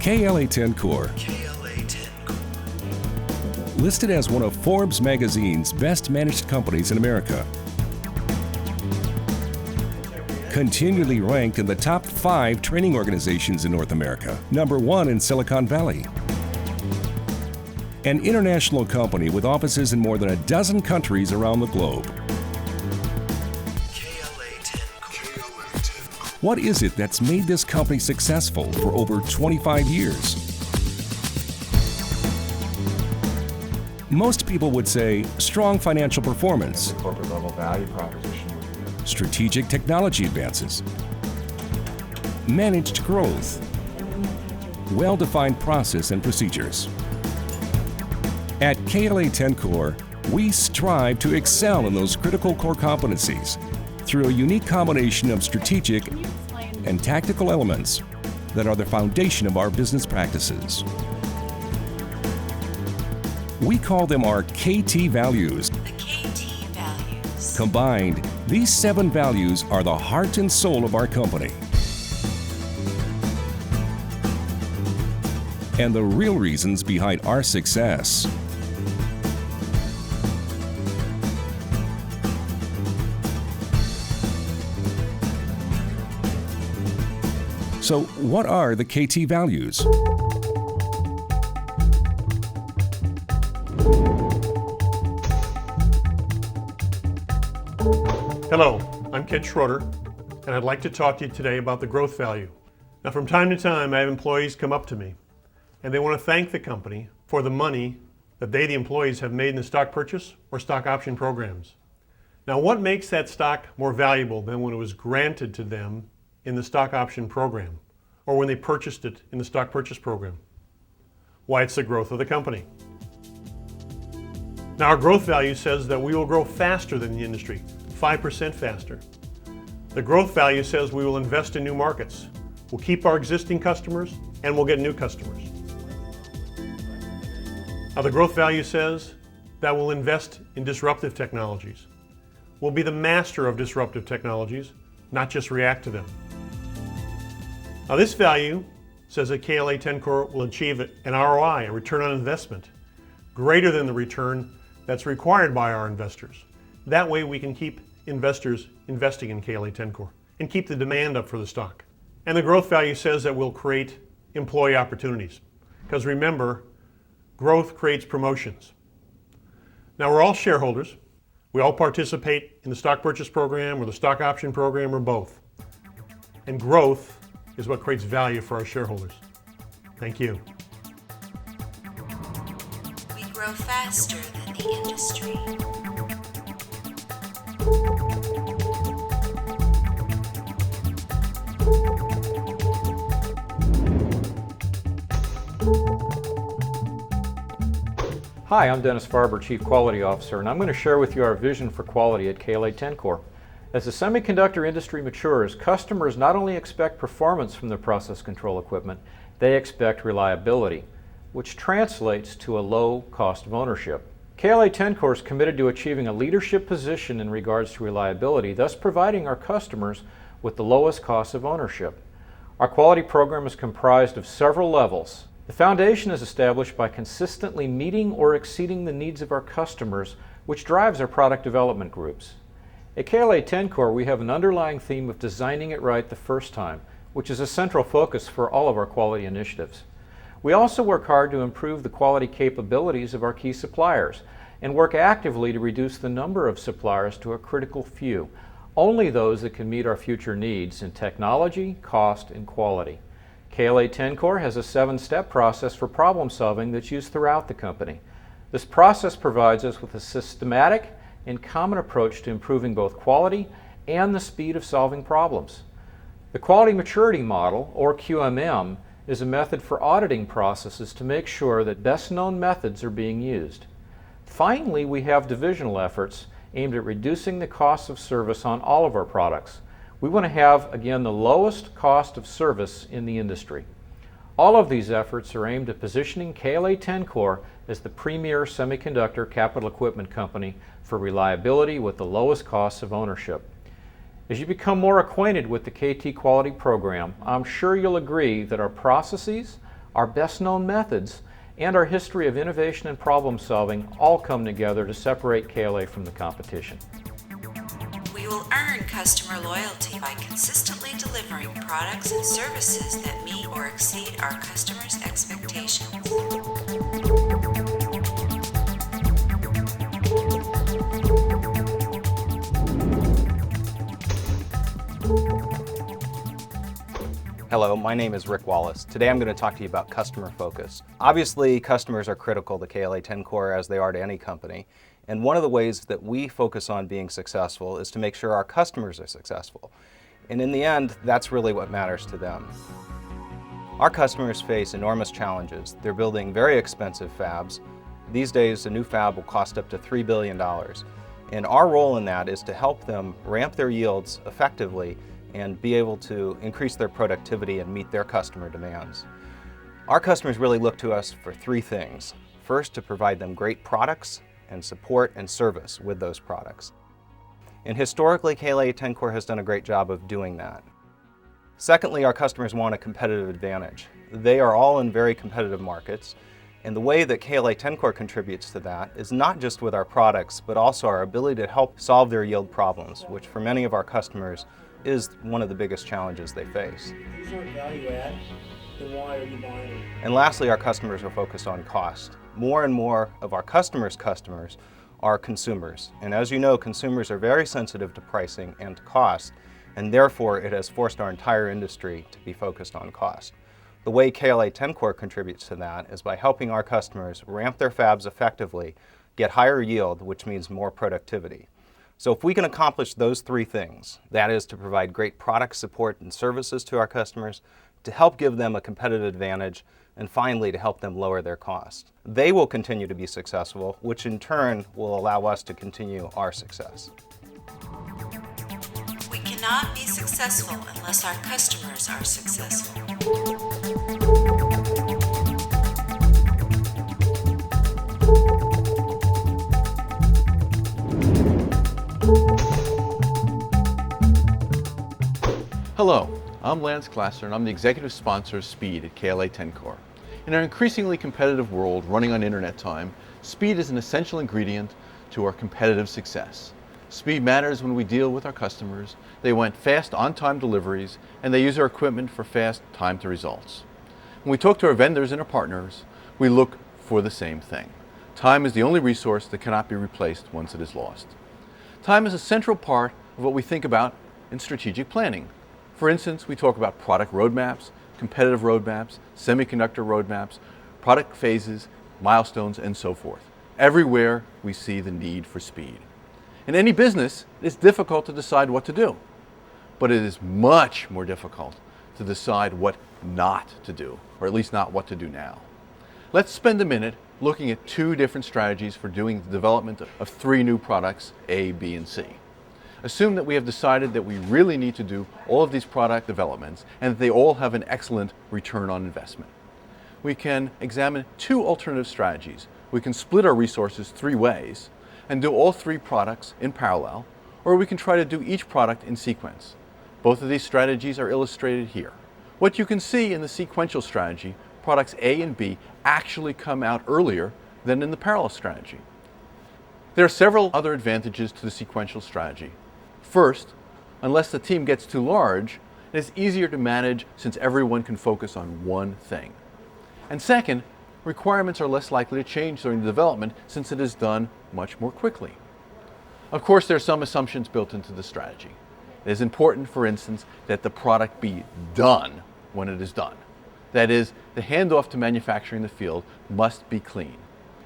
KLA-TENCOR. Listed as one of Forbes magazine's best managed companies in America. Continually ranked in the top 5 training organizations in North America. Number 1 in Silicon Valley. An international company with offices in more than a dozen countries around the globe. What is it that's made this company successful for over 25 years? Most people would say strong financial performance, corporate level value proposition, strategic technology advances, managed growth, well-defined process and procedures. At KLA-TENCOR, we strive to excel in those critical core competencies through a unique combination of strategic and tactical elements that are the foundation of our business practices. We call them our KT values. The KT values. Combined, these 7 values are the heart and soul of our company. And the real reasons behind our success. So, what are the KT values? Hello, I'm Ken Schroeder, and I'd like to talk to you today about the growth value. Now, from time to time, I have employees come up to me, and they want to thank the company for the money that they, the employees, have made in the stock purchase or stock option programs. Now, what makes that stock more valuable than when it was granted to them in the stock option program, or when they purchased it in the stock purchase program? Why, it's the growth of the company. Now, our growth value says that we will grow faster than the industry, 5% faster. The growth value says we will invest in new markets. We'll keep our existing customers and we'll get new customers. Now, the growth value says that we'll invest in disruptive technologies. We'll be the master of disruptive technologies, not just react to them. Now, this value says that KLA-TENCOR will achieve an ROI, a return on investment, greater than the return that's required by our investors. That way we can keep investors investing in KLA-TENCOR and keep the demand up for the stock. And the growth value says that we'll create employee opportunities. Because remember, growth creates promotions. Now, we're all shareholders. We all participate in the stock purchase program or the stock option program or both. And growth is what creates value for our shareholders. Thank you. We grow faster than the industry. Hi, I'm Dennis Farber, Chief Quality Officer, and I'm going to share with you our vision for quality at KLA-TENCOR. As the semiconductor industry matures, customers not only expect performance from their process control equipment, they expect reliability, which translates to a low cost of ownership. KLA-TENCOR is committed to achieving a leadership position in regards to reliability, thus providing our customers with the lowest cost of ownership. Our quality program is comprised of several levels. The foundation is established by consistently meeting or exceeding the needs of our customers, which drives our product development groups. At KLA-TENCOR, we have an underlying theme of designing it right the first time, which is a central focus for all of our quality initiatives. We also work hard to improve the quality capabilities of our key suppliers and work actively to reduce the number of suppliers to a critical few, only those that can meet our future needs in technology, cost, and quality. KLA-TENCOR has a 7-step process for problem solving that's used throughout the company. This process provides us with a systematic and common approach to improving both quality and the speed of solving problems. The Quality Maturity Model, or QMM, is a method for auditing processes to make sure that best-known methods are being used. Finally, we have divisional efforts aimed at reducing the cost of service on all of our products. We want to have, again, the lowest cost of service in the industry. All of these efforts are aimed at positioning KLA-TENCOR as the premier semiconductor capital equipment company for reliability with the lowest costs of ownership. As you become more acquainted with the KT Quality Program, I'm sure you'll agree that our processes, Our best known methods and our history of innovation and problem solving all come together to separate KLA from the competition. We will earn customer loyalty by consistently delivering products and services that meet or exceed our customers' expectations. Hello, my name is Rick Wallace. Today I'm going to talk to you about customer focus. Obviously, customers are critical to KLA-TENCOR as they are to any company. And one of the ways that we focus on being successful is to make sure our customers are successful. And in the end, that's really what matters to them. Our customers face enormous challenges. They're building very expensive fabs. These days, a new fab will cost up to $3 billion. And our role in that is to help them ramp their yields effectively and be able to increase their productivity and meet their customer demands. Our customers really look to us for three things. First, to provide them great products and support and service with those products. And historically, KLA-TENCOR has done a great job of doing that. Secondly, our customers want a competitive advantage. They are all in very competitive markets, and the way that KLA-TENCOR contributes to that is not just with our products, but also our ability to help solve their yield problems, which for many of our customers is one of the biggest challenges they face. These aren't value add, then why are you buying them? And lastly, our customers are focused on cost. More and more of our customers' customers are consumers. And as you know, consumers are very sensitive to pricing and to cost, and therefore it has forced our entire industry to be focused on cost. The way KLA-TENCOR contributes to that is by helping our customers ramp their fabs effectively, get higher yield, which means more productivity. So if we can accomplish those three things, that is to provide great product support and services to our customers, to help give them a competitive advantage, and finally to help them lower their cost, they will continue to be successful, which in turn will allow us to continue our success. We cannot be successful unless our customers are successful. Hello, I'm Lance Glasser and I'm the executive sponsor of Speed at KLA-TENCOR. In our increasingly competitive world running on internet time, speed is an essential ingredient to our competitive success. Speed matters when we deal with our customers. They want fast on-time deliveries and they use our equipment for fast time to results. When we talk to our vendors and our partners, we look for the same thing. Time is the only resource that cannot be replaced once it is lost. Time is a central part of what we think about in strategic planning. For instance, we talk about product roadmaps, competitive roadmaps, semiconductor roadmaps, product phases, milestones, and so forth. Everywhere we see the need for speed. In any business, it's difficult to decide what to do, but it is much more difficult to decide what not to do, or at least not what to do now. Let's spend a minute looking at two different strategies for doing the development of three new products, A, B, and C. Assume that we have decided that we really need to do all of these product developments and that they all have an excellent return on investment. We can examine two alternative strategies. We can split our resources three ways and do all three products in parallel, or we can try to do each product in sequence. Both of these strategies are illustrated here. What you can see in the sequential strategy, products A and B actually come out earlier than in the parallel strategy. There are several other advantages to the sequential strategy. First, unless the team gets too large, it is easier to manage since everyone can focus on one thing. And second, requirements are less likely to change during the development since it is done much more quickly. Of course, there are some assumptions built into the strategy. It is important, for instance, that the product be done when it is done. That is, the handoff to manufacturing in the field must be clean.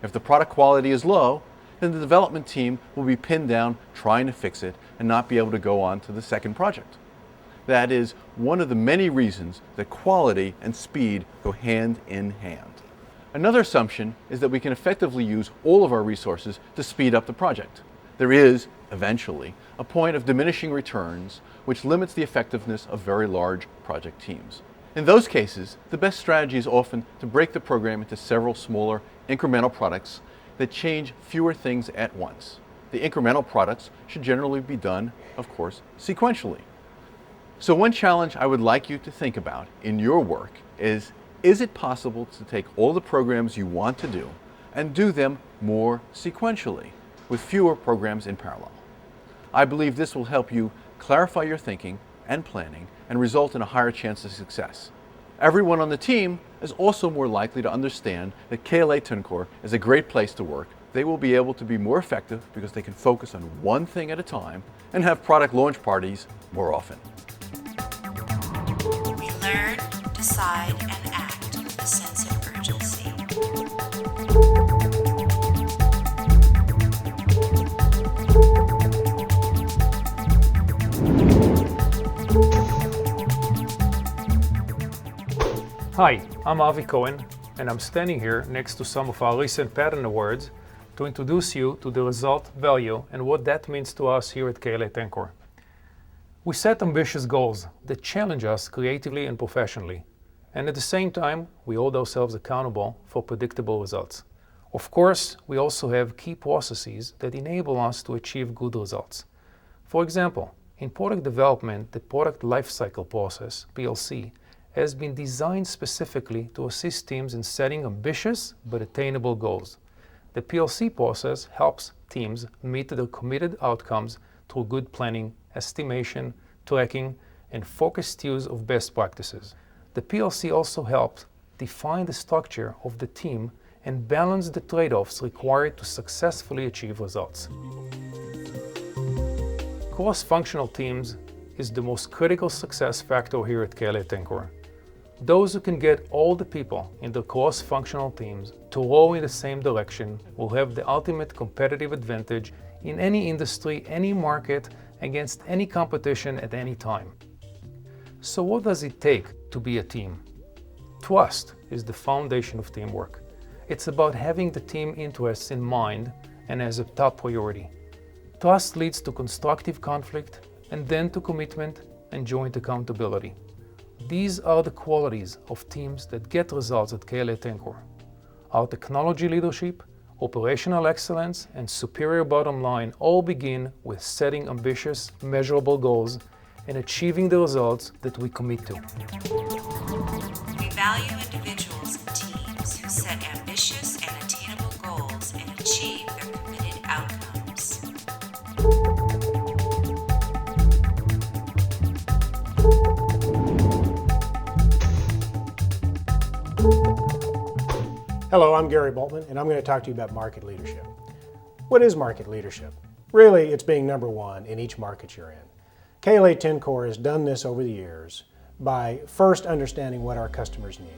If the product quality is low, then the development team will be pinned down trying to fix it and not be able to go on to the second project. That is one of the many reasons that quality and speed go hand in hand. Another assumption is that we can effectively use all of our resources to speed up the project. There is, eventually, a point of diminishing returns which limits the effectiveness of very large project teams. In those cases, the best strategy is often to break the program into several smaller incremental products that change fewer things at once. The incremental products should generally be done, of course, sequentially. So one challenge I would like you to think about in your work is Is it possible to take all the programs you want to do and do them more sequentially, with fewer programs in parallel? I believe this will help you clarify your thinking and planning and result in a higher chance of success. Everyone on the team is also more likely to understand that KLA-TENCOR is a great place to work. They will be able to be more effective because they can focus on one thing at a time and have product launch parties more often. We learn, decide, and act with a sense of urgency. Hi, I'm Avi Cohen, and I'm standing here next to some of our recent patent awards to introduce you to the result, value, and what that means to us here at KLA-TENCOR. We set ambitious goals that challenge us creatively and professionally, and at the same time, we hold ourselves accountable for predictable results. Of course, we also have key processes that enable us to achieve good results. For example, in product development, the Product Lifecycle Process, PLC, has been designed specifically to assist teams in setting ambitious but attainable goals. The PLC process helps teams meet their committed outcomes through good planning, estimation, tracking, and focused use of best practices. The PLC also helps define the structure of the team and balance the trade-offs required to successfully achieve results. Cross-functional teams is the most critical success factor here at KLA-TENCOR. Those who can get all the people in the cross-functional teams to row in the same direction will have the ultimate competitive advantage in any industry, any market, against any competition at any time. So what does it take to be a team? Trust is the foundation of teamwork. It's about having the team interests in mind and as a top priority. Trust leads to constructive conflict and then to commitment and joint accountability. These are the qualities of teams that get results at KLA-TENCOR. Our technology leadership, operational excellence, and superior bottom line all begin with setting ambitious, measurable goals and achieving the results that we commit to. We value individuals and teams who set ambitious and attainable goals and achieve their committed outcomes. Hello, I'm Gary Boltman, and I'm going to talk to you about market leadership. What is market leadership? Really, it's being number one in each market you're in. KLA-TENCOR has done this over the years by first understanding what our customers need.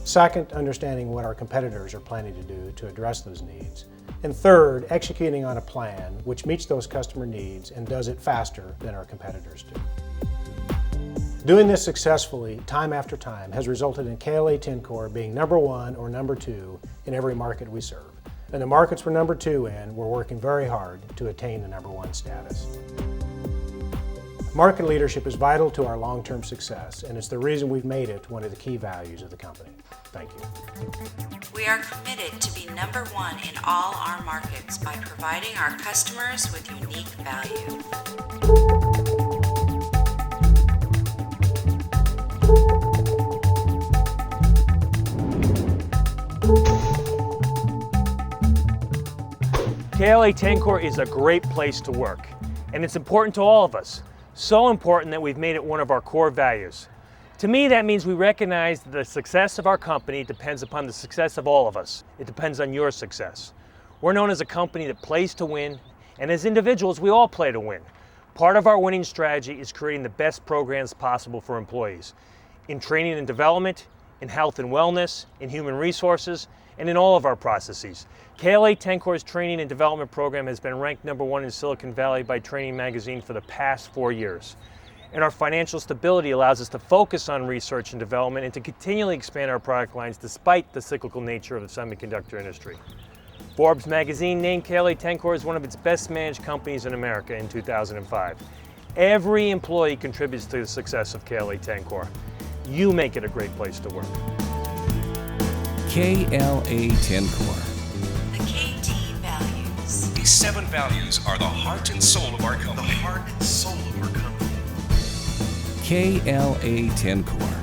Second, understanding what our competitors are planning to do to address those needs. And third, executing on a plan which meets those customer needs and does it faster than our competitors do. Doing this successfully, time after time, has resulted in KLA-TENCOR being number one or number two in every market we serve. And the markets we're number two in, we're working very hard to attain the number one status. Market leadership is vital to our long-term success, and it's the reason we've made it one of the key values of the company. Thank you. We are committed to be number one in all our markets by providing our customers with unique value. KLA-TENCOR is a great place to work, and it's important to all of us. So important that we've made it one of our core values. To me, that means we recognize that the success of our company depends upon the success of all of us. It depends on your success. We're known as a company that plays to win, and as individuals, we all play to win. Part of our winning strategy is creating the best programs possible for employees, in training and development, in health and wellness, in human resources, and in all of our processes. KLA-TENCOR's training and development program has been ranked number one in Silicon Valley by Training Magazine for the past 4 years. And our financial stability allows us to focus on research and development and to continually expand our product lines despite the cyclical nature of the semiconductor industry. Forbes magazine named KLA-TENCOR as one of its best managed companies in America in 2005. Every employee contributes to the success of KLA-TENCOR. You make it a great place to work. KLA-TENCOR. The KT values. These 7 values are the heart and soul of our company. KLA-TENCOR.